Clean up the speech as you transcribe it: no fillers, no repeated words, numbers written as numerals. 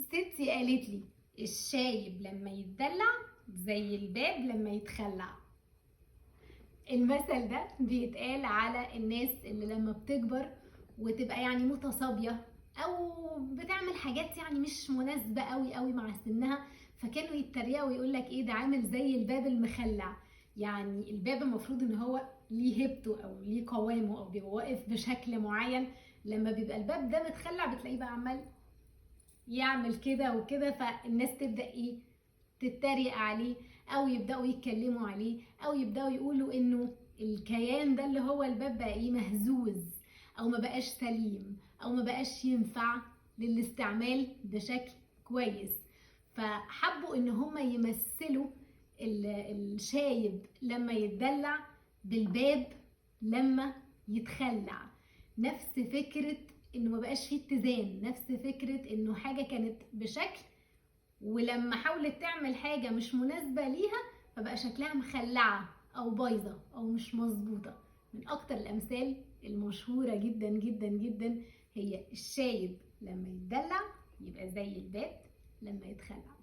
ستي قالت لي الشايب لما يتدلع زي الباب لما يتخلع. المثل ده بيتقال على الناس اللي لما بتكبر وتبقى يعني متصابية او بتعمل حاجات يعني مش مناسبة قوي مع سنها، فكانوا يتريقوا ويقولك ايه ده عامل زي الباب المخلع. يعني الباب المفروض ان هو ليه هيبته او ليه قوامه او بيبقى واقف بشكل معين، لما بيبقى الباب ده متخلع بتلاقيه بقى عمال يعمل كده وكده، فالناس تبدأ ايه تتريق عليه او يبدأوا يتكلموا عليه او يبدأوا يقولوا انه الكيان ده اللي هو الباب بقى ايه مهزوز او ما بقاش سليم او ما بقاش ينفع للاستعمال بشكل كويس. فحبوا ان هم يمثلوا الشايب لما يتدلع بالباب لما يتخلع. نفس فكرة انه ما بقاش فيه اتزان، نفس فكرة انه حاجة كانت بشكل ولما حاولت تعمل حاجة مش مناسبة ليها فبقى شكلها مخلعة او بايظة او مش مظبوطة. من اكتر الامثال المشهورة جدا جدا جدا هي الشايب لما يتدلع يبقى زي الباب لما يتخلع.